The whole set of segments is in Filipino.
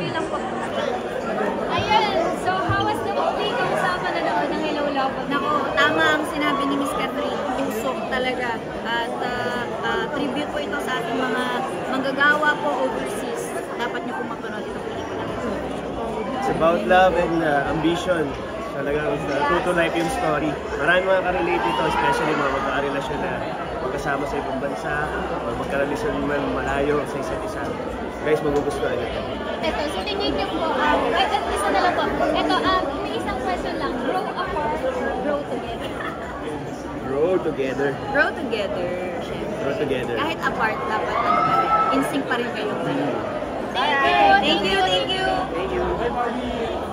Yun lang po. Ayun, so how was the movie? Kamusta pa nanood ng Hello Love? Nako, tama ang sinabi ni Miss Catherine. Usok talaga. At tribute po ito sa ating mga manggagawa po overseas. Dapat niyo po mapanood itong pelikula. It's about love and ambition. Talagang true to life yung story. Maraming mga ka-relate ito, especially mga magkakarelasyon na magkasama sa ibang bansa o magkarelasyon man malayo sa isa't isa. Guys, magugustuhan ito. Ito, so tingin niyo po, isa na lang po. Ito, may isang question lang. Grow apart, grow together. Grow together. Grow together. Grow together. Kahit apart, dapat instinct pa rin kayo. Thank you! Thank you! Thank you! Thank you. Bye, Barbie!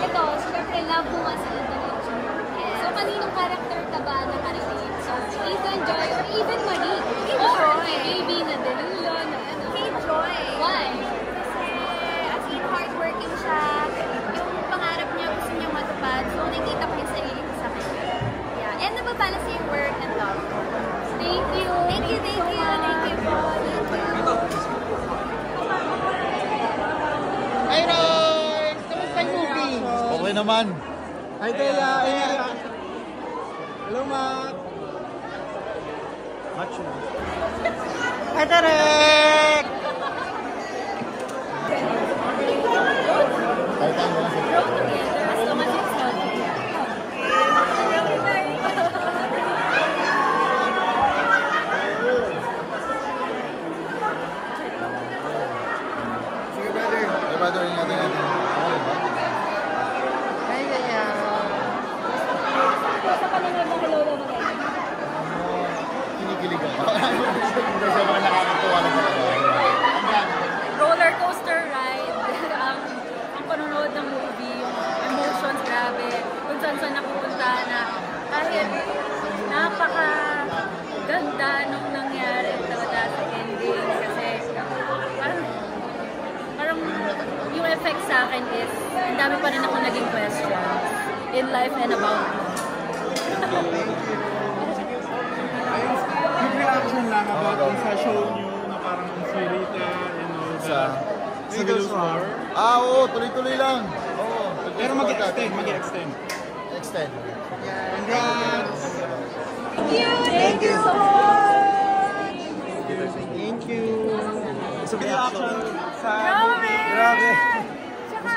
Ito, syempre love mo nga sila talaga. So, kaninong character ka ba na karelate? So, Ethan, Joy, or even Marie? Or maybe na Delilo, na ano? Kay Joy. Why? Kasi as in hardworking siya, yung pangarap niya gusto niya matupad, so nakikita ko yung sarili ko sa kanya. Yeah, and nababalance yung work and love. Thank you! Thank you, thank you! Thank you po! Hi, Roy! Kamusta yung movie? Okay naman. Hi, Tela! Hello, Matt! Macho. Hi, Tarek! Grow together as long as it's healthy. Sige, brother. Hey, brother, ingatan natin. Hi, Tela! Sa panonood ng Hello Love Again. Kinikilig ako. Hindi sa mga nakakatuwa na talaga. Roller coaster ride. ang panonood ng movie, yung emotions, grabe. Kung saan napupunta na kahit napaka ganda nung nangyari talaga sa ending. Kasi parang yung effect sa akin is ang dami pa rin ako naging questions in life and about love. Quick reaction lang about yung sa show niyo na parang ang si Rita and all that. Civil War. Oo, tuloy-tuloy lang. Oo. Pero mag-extend. Extend. Congrats! Thank you so much! Thank you! So, reaction sa... Grabe! Tsaka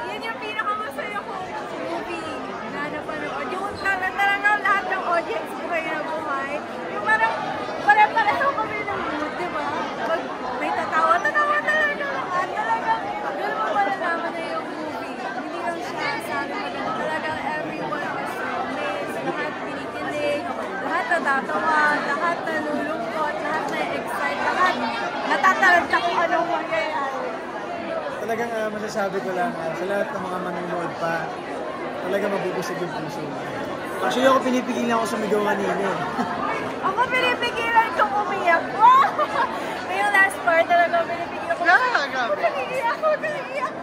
yun yung pinakamasaya kong movie na napanood. Yung talagang lahat ng audience buhay na buhay. Yung parang pare-pareho kami ng mood, di ba? Pag may tatawa talaga lahat. Talagang doon mo malalaman na yung movie. Hindi lang siya sana maganda. Talagang everyone was amazed. Lahat pinikilig, lahat natatawa, lahat nalulungkot, lahat na-excite, lahat natataranta kung anong mangyayari. Talagang masasabi ko lang sa lahat ng mga manonood pa, talaga mabubusog yung puso. Actually ako pinipigilan ako sumigaw kanina. Ako pinipigilan kong umiyak. Wow! Yung last part talaga pinipigilan ko. Huwag nag-iiyak.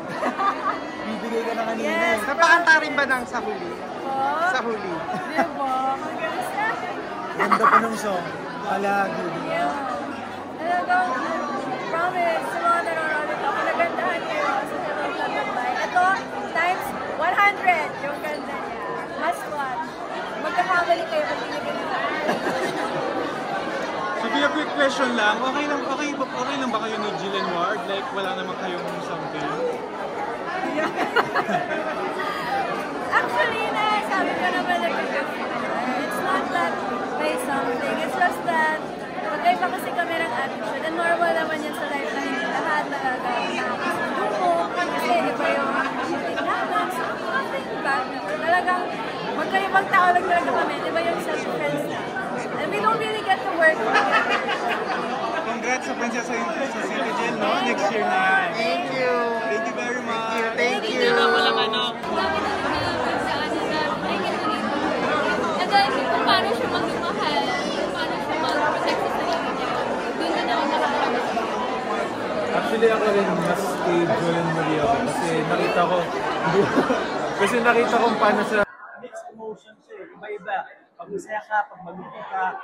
Bibigay ka na kanina. Yes, Napakanta rin ba ng sa huli? Oh, Sa huli. diba? Hanggang sa... Ganda pa ng song. Palagi. Yeah. Talagang, promise, sa mga nanonood ito, kanagandahan niyo sa Hello Love Goodbye. Ito, times 100 yung ganda niya. Must watch. Magkakamali kayo pag hindi nyo Sige, a quick question lang. Okay lang ba kayo ni Jillian Ward? Like, wala naman kayong something? Actually, sabi ko naman it's not that may something. It's just that magkaiba kasi kami ng attitude. And normal naman yan sa life na hindi lahat talaga nakakasundo. Kasi iba yung attitude namin. So, nothing bad naman. Talagang magkaibang tao lang talaga kami. Iba yung self-defense na. And we don't really get to work together. Congrats sa Princess sa City Gen, no? Next year na. Thank you. Thank you very much. Thank you. Dami na sa ano na, ay ganito. And then, kung paano siya maging mahal. Actually, ako rin mas kay Joel Maria ko kasi nakita ko paano sa Mixed emotions siya eh. Iba-iba. Pag masaya ka, pag malungkot ka.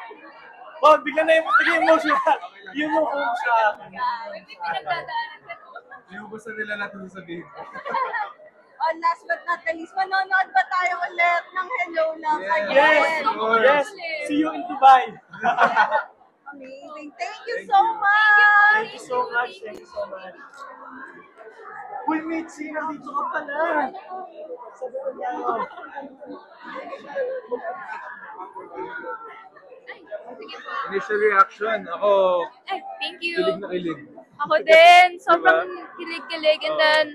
Oh, bigla na yung emotion ka. Yun yung home sa akin. Inubusan nila natin sasabihin ko. On last but not the least, manonood ba tayo ulit ng Hello Love again? Yes! Yes! See you in Dubai! Amazing. Thank you so much! Thank you so much. Thank you so much. Uy, Mitzi, nandito ka pala. Sabi ko niya ako. Initial reaction, ako Ay, thank you. kilig na kilig. Ako din. Sobrang kilig-kilig. And then,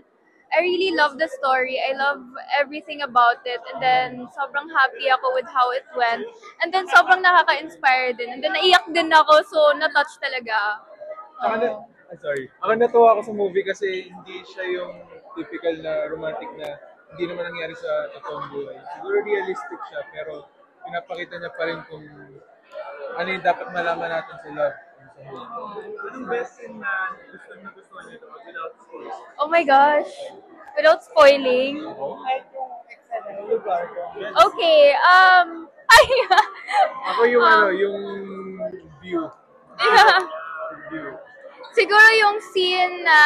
I really love the story. I love everything about it. And then, sobrang happy ako with how it went. And then, sobrang nakaka-inspire din. And then, naiyak din ako. So, na-touch talaga. Sorry. Ako natuwa ako sa movie kasi hindi siya yung typical na romantic na hindi naman nangyari sa totoong buhay. Siguro realistic siya, pero pinapakita niya pa rin kung ano yung dapat malaman natin sa love. Anong best scene na gusto niyo ito without spoilers? Oh my gosh. Without spoiling. Kahit yung eksena, yung lugar ko. Okay. Ay! Ako yung yung view. View. Siguro yung scene na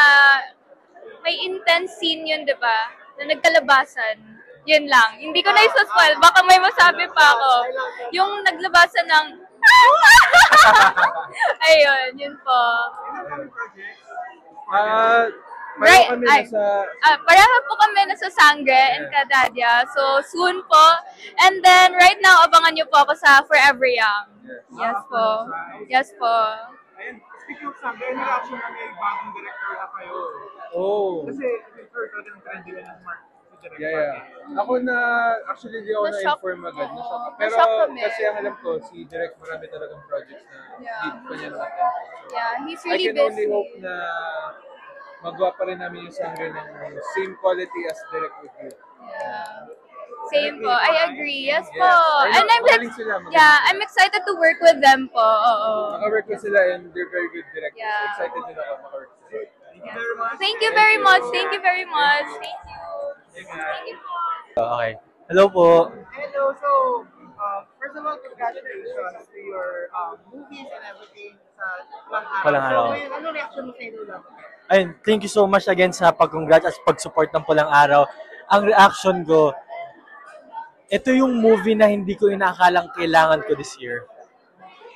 may intense scene yun, di ba? Na nagkalabasan. Yun lang. Hindi ko na isa-spoil. Baka may masabi pa ako. Yung naglabasan ng ayun, yun po. Pareho kami nasa Pareho po kami nasa Sangre and Cadaglia. So, soon po. And then, right now, abangan niyo po ako sa Forever Young. Yes po. Yes po. Ayun, speaking of Sangre, ano reaction na may bagong director na kayo? Oh. Kasi, heard ko ng trending na ng Mark. Yeah. Ako actually di ako Na-shock. na-inform agad. Pero Na-shock kami. kasi ang alam ko, si Direk marami talagang projects na need pa niya ng attention. So, Yeah, he's I really can only busy. hope na magawa pa rin namin yung Sangre ng same quality as Direk with you. Yeah. Same po. I agree. Yes po. Yes. And I'm Magaling sila, magaling yeah, sila. I'm excited to work with them po. Oo. Naka-work ko sila and they're very good directors. Yeah. Excited din ako maka-work sila. Thank you very much. Thank you very much. Thank you. Thank you po. Okay. Hello po. Hello, so, first of all, congratulations to your movies and everything sa Pulang Araw. So, ano reaction mo sa Hello Love? Ayun, thank you so much again sa pag-congrats at pag-support ng Pulang Araw. Ang reaction ko, ito yung movie na hindi ko inaakalang kailangan ko this year.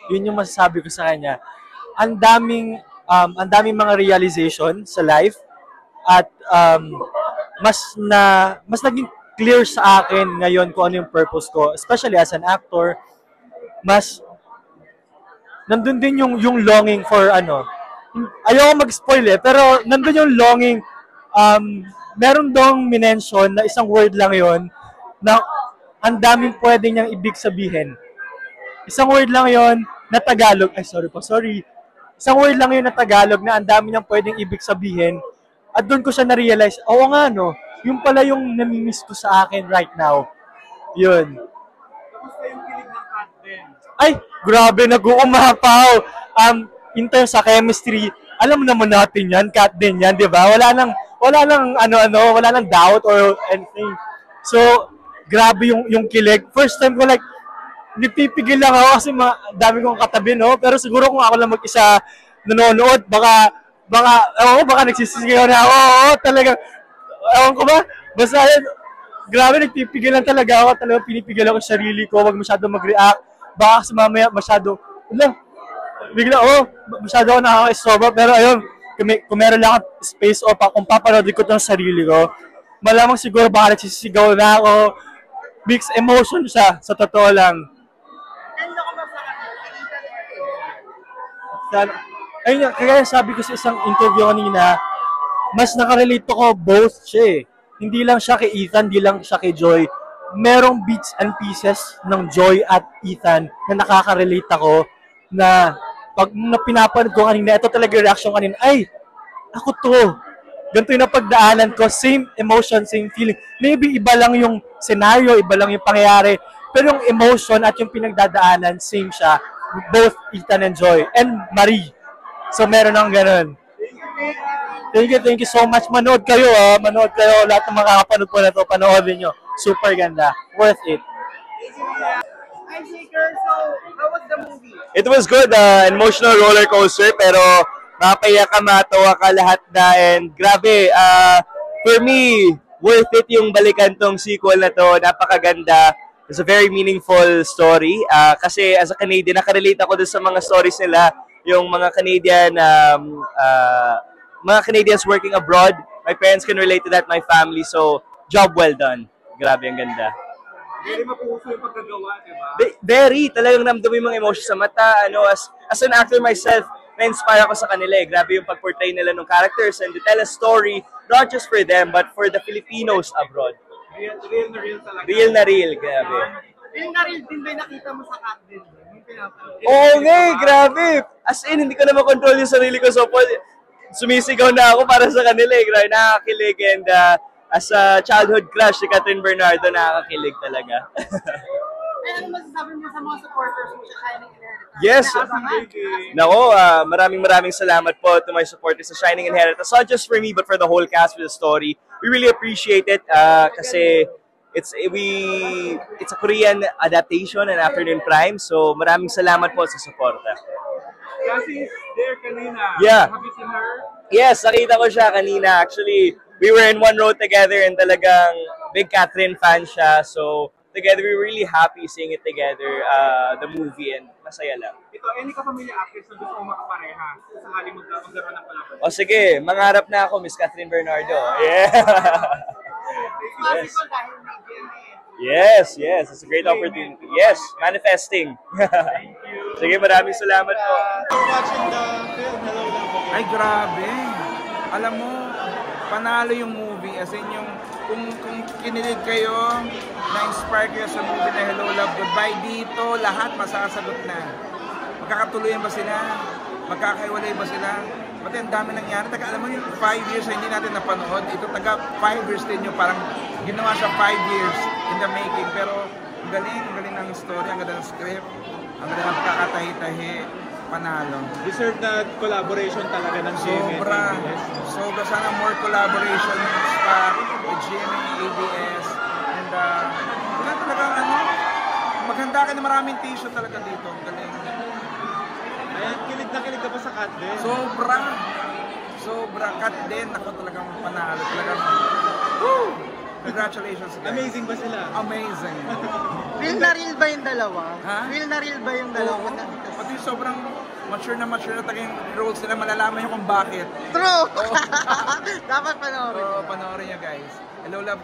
Yun yung masasabi ko sa kanya. Ang daming mga realization sa life at mas naging clear sa akin ngayon kung ano yung purpose ko, especially as an actor. Mas nandun din yung longing for ayoko mag-spoil pero nandun yung longing, meron dong minention na isang word lang yon na ang daming pwede niyang ibig sabihin. Isang word lang yon na Tagalog, sorry. Isang word lang yun na Tagalog na ang dami niyang pwedeng ibig sabihin. At doon ko siya na-realize, oo nga no, yung pala yung namimiss ko sa akin right now. Yun. Kamusta yung kilig ng cat din? Ay, grabe, nag-uumapaw. In terms sa chemistry, alam naman natin yan, cat din yan, di ba? Wala nang wala nang doubt or anything. So, grabe yung kilig. First time ko nipipigil lang ako kasi dami kong katabi, no? Pero siguro kung ako lang mag-isa nanonood, baka nagsisisigaw na ako. Oo, talagang, ewan ko ba? Basta, grabe, nagpipigil lang talaga ako. Talagang pinipigil ako sa sarili ko. Huwag masyadong mag-react. Baka kasi mamaya masyadong, masyado ako nakaka-istroba. Pero ayun, kung meron lang ako space o kung papanood ko ito sa sarili ko, malamang siguro baka nagsisisigaw na ako. Mixed emotion siya, sa totoo lang. Ayun nga, kaya sabi ko sa isang interview kanina, mas nakarelate ko both siya eh. Hindi lang siya kay Ethan, hindi lang siya kay Joy. Merong bits and pieces ng Joy at Ethan na nakaka-relate ako na pag pinapanood ko kanina, ito talaga yung reaction kanina, ay, ako to. Ganito yung napagdaanan ko, same emotion, same feeling. Maybe iba lang yung scenario, iba lang yung pangyayari, pero yung emotion at yung pinagdadaanan, same siya. Both Ethan and Joy, and Marie. So meron ng ganun. Thank you so much. Manood kayo, manood kayo. Lahat ng makakapanood po na to, panoorin nyo. Super ganda. Worth it. It was good, emotional roller coaster, pero mapaya ka, matawa ka lahat na, and grabe, for me, worth it yung balikan tong sequel na to, napakaganda. It's a very meaningful story, kasi as a Canadian, nakarelate ako dun sa mga stories nila, yung mga Canadian, mga Canadians working abroad. My parents can relate to that, my family, so job well done. Grabe, ang ganda. Very mapuso yung pagkagawa, di ba? Very, talagang namdumi yung mga emotion sa mata. As an actor myself, na-inspire ako sa kanila eh. Grabe yung pag-portray nila ng characters and to tell a story, not just for them, but for the Filipinos abroad. Real na real talaga. Real na real, grabe. Real na real din ba yung nakita mo sa cat din? Oo nga eh, grabe. As in, hindi ko na makontrol yung sarili ko. So, sumisigaw na ako para sa kanila eh. Grabe, nakakakilig, and as a childhood crush, si Catherine Bernardo, nakakakilig talaga. Ano masasabi mo sa mga supporters mo sa Shining Inheritance? Yes! Nako, maraming salamat po to my supporters sa Shining Inheritance. Not just for me, but for the whole cast, for the story. We really appreciate it kasi it's a Korean adaptation and afternoon prime. So maraming salamat po sa suporta. Kasi there kanina. Yeah. Have you seen her? Yes, nakita ko siya kanina. Actually, we were in one row together and talagang big Catherine fan siya. So, together, we were really happy seeing it together, the movie, and masaya lang. Ito, any ka-familiar actress na gusto mo makapareha sa haling magkaroon ng palaban? O sige, mangarap na ako, Miss Catherine Bernardo. Yeah! Yes, it's a great opportunity. Yes, manifesting. Sige, maraming salamat po. Ay, grabe. Alam mo, panalo yung movie. As in, yung, kung kinilig kayo, na-inspire kayo sa movie na Hello, Love, Goodbye, dito, lahat masasagot na. Magkakatuloyan ba sila? Magkakaiwalay ba sila? Pati ang dami nangyari. Alam mo yung 5 years na hindi natin napanood, ito taga 5 years din yung parang ginawa siya 5 years in the making. Pero ang galing ng story, ang ganda ng script, ang ganda ng kakatahi-tahi, panalo. Deserve na collaboration talaga ng GMA. Sobra. Sana more collaborations pa with GMA, ABS, and wala talagang maghanda ka na maraming t-shirt talaga dito. Ang galing. Ayan, kilig ka pa sa cat din. Sobra. Cat din. Ako talagang panalo. Talagang, woo! Congratulations guys. Amazing ba sila? Amazing. Real na real ba yung dalawa? Ha? Real na real ba yung dalawa? Pati sobrang mature na taging roles nila, malalaman nyo kung bakit. True! Dapat panoorin. Oo, panoorin nyo guys. Hello Love,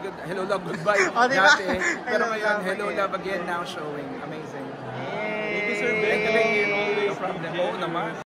Goodbye. Diba? Pero ngayon, Hello Love Again now showing. Amazing. You deserve it. No problem. Oo naman.